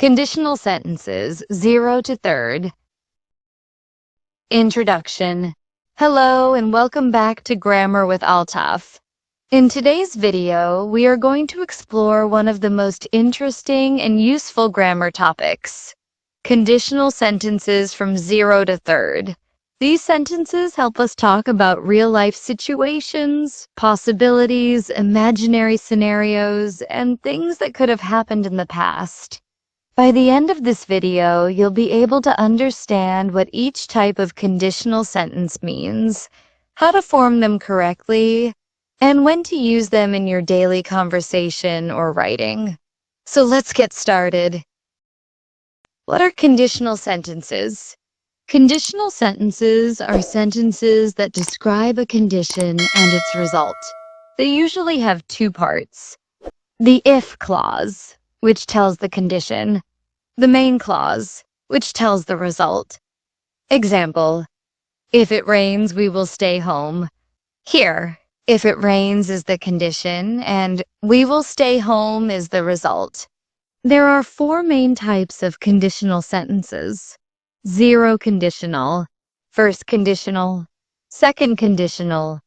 Conditional sentences 0 to third. Introduction. Hello and welcome back to Grammar with Altaf. In today's video, we are going to explore one of the most interesting and useful grammar topics: conditional sentences from 0 to third. These sentences help us talk about real-life situations, possibilities, imaginary scenarios, and things that could have happened in the past. By the end of this video, you'll be able to understand what each type of conditional sentence means, how to form them correctly, and when to use them in your daily conversation or writing. So let's get started. What are conditional sentences? Conditional sentences are sentences that describe a condition and its result. They usually have two parts: the if clause, which tells the condition, the main clause, which tells the result. Example: if it rains, we will stay home. Here, if it rains is the condition, and we will stay home is the result. There are four main types of conditional sentences: zero conditional, first conditional, second conditional,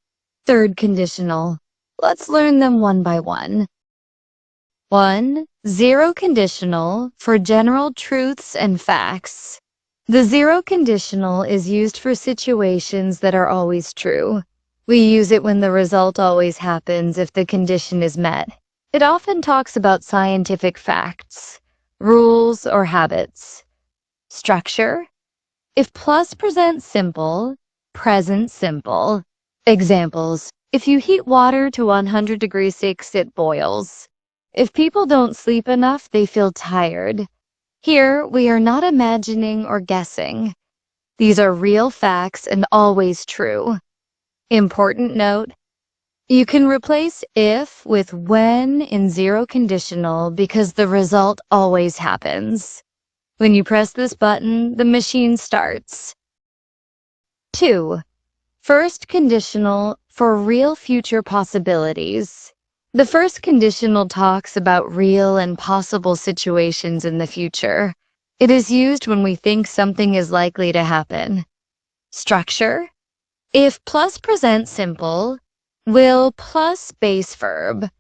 third conditional. Let's learn them one by one. 1. Zero conditional, for general truths and facts. The zero conditional is used for situations that are always true. We use it when the result always happens if the condition is met. It often talks about scientific facts, rules, or habits. Structure: if plus presents simple, present simple. Examples: if you heat water to 100 degrees C, it boils. If people don't sleep enough, they feel tired. Here, we are not imagining or guessing. These are real facts and always true. Important note: you can replace if with when in zero conditional because the result always happens. When you press this button, the machine starts. 2. First conditional, for real future possibilities. The first conditional talks about real and possible situations in the future. It is used when we think something is likely to happen. Structure: if plus presents simple, will plus base verb.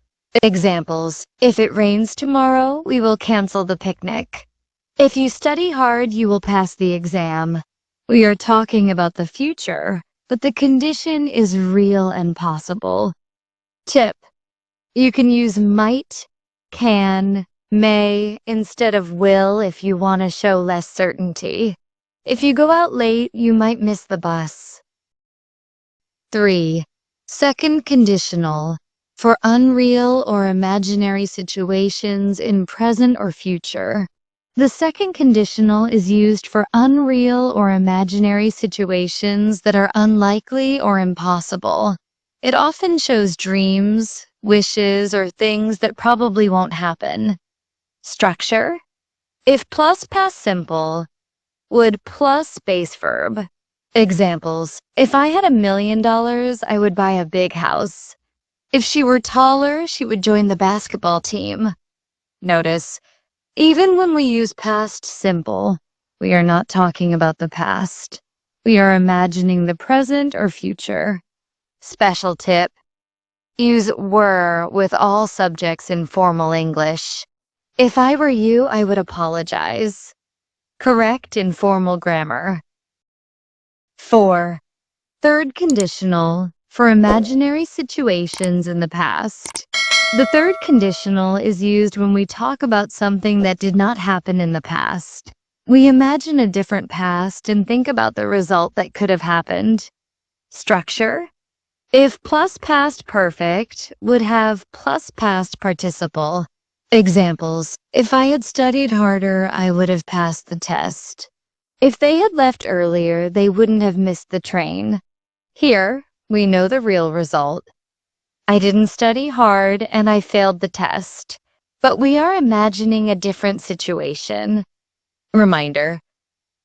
Examples: if it rains tomorrow, we will cancel the picnic. If you study hard, you will pass the exam. We are talking about the future, but the condition is real and possible. Tip: you can use might, can, may instead of will if you want to show less certainty. If you go out late, you might miss the bus. 3. Second conditional, for unreal or imaginary situations in present or future. The second conditional is used for unreal or imaginary situations that are unlikely or impossible. It often shows dreams, wishes, or things that probably won't happen. Structure: if plus past simple, would plus base verb. Examples: if I had $1 million, I would buy a big house. If she were taller, she would join the basketball team. Notice, even when we use past simple, we are not talking about the past. We are imagining the present or future. Special tip: use were with all subjects in formal English. If I were you, I would apologize. Correct in formal grammar. 4. Third conditional, for imaginary situations in the past. The third conditional is used when we talk about something that did not happen in the past. We imagine a different past and think about the result that could have happened. Structure: if plus past perfect, would have plus past participle. Examples: if I had studied harder, I would have passed the test. If they had left earlier, they wouldn't have missed the train. Here, we know the real result. I didn't study hard and I failed the test, but we are imagining a different situation. Reminder: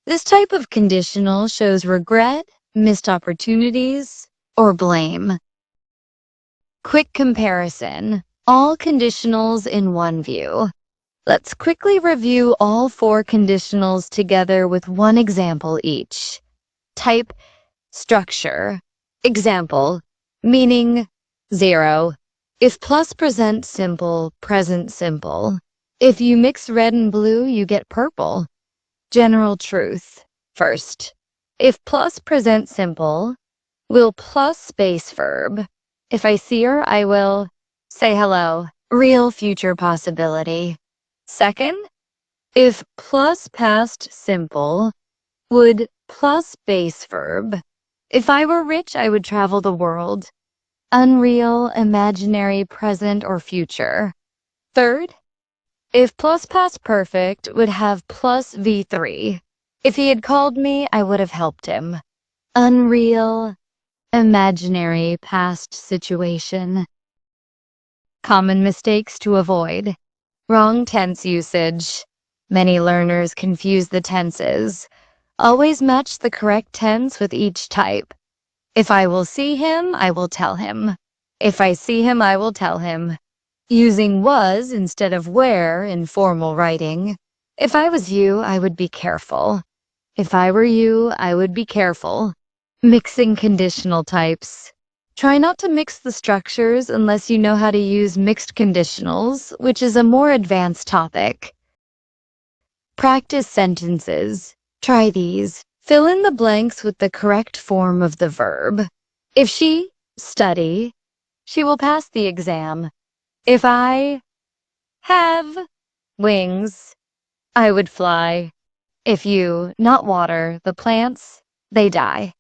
this type of conditional shows regret, missed opportunities, or blame. Quick comparison: all conditionals in one view. Let's quickly review all four conditionals together with one example each. Type, structure. Example, meaning 0. If plus present simple, present simple. If you mix red and blue, you get purple. General truth. First, if plus present simple, will plus space verb. If I see her, I will say hello. Real future possibility. Second, if plus past simple, would plus base verb. If I were rich, I would travel the world. Unreal, imaginary, present, or future. Third, if plus past perfect would have plus V3. If he had called me, I would have helped him. Unreal, imaginary, past situation. Common mistakes to avoid. Wrong tense usage. Many learners confuse the tenses. Always match the correct tense with each type. If I will see him, I will tell him. If I see him, I will tell him. Using was instead of where in formal writing. If I was you, I would be careful. If I were you, I would be careful. Mixing conditional types. Try not to mix the structures unless you know how to use mixed conditionals, which is a more advanced topic. Practice sentences. Try these. Fill in the blanks with the correct form of the verb. If she study, she will pass the exam. If I have wings, I would fly. If you not water the plants, they die.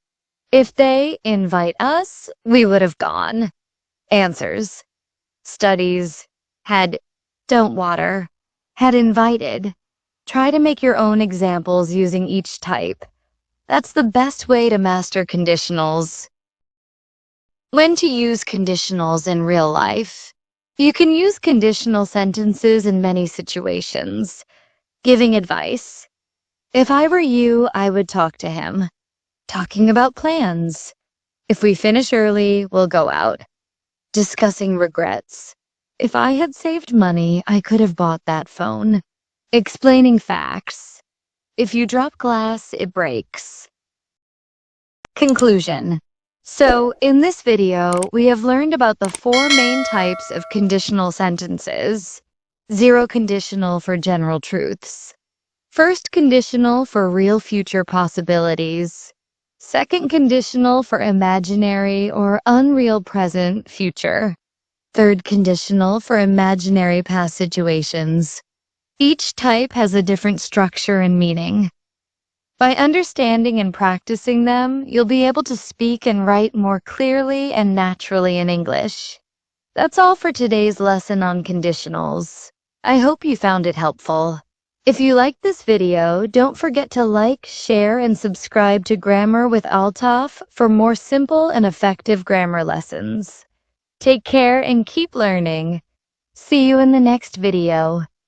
If they invite us, we would have gone. Answers. Studies. Had don't water. Had invited. Try to make your own examples using each type. That's the best way to master conditionals. When to use conditionals in real life. You can use conditional sentences in many situations. Giving advice. If I were you, I would talk to him. Talking about plans. If we finish early, we'll go out. Discussing regrets. If I had saved money, I could have bought that phone. Explaining facts. If you drop glass, it breaks. Conclusion. So, in this video, we have learned about the four main types of conditional sentences. Zero conditional for general truths. First conditional for real future possibilities. Second conditional for imaginary or unreal present future. Third conditional for imaginary past situations. Each type has a different structure and meaning. By understanding and practicing them, you'll be able to speak and write more clearly and naturally in English. That's all for today's lesson on conditionals. I hope you found it helpful. If you liked this video, don't forget to like, share, and subscribe to Grammar with Altaf for more simple and effective grammar lessons. Take care and keep learning. See you in the next video.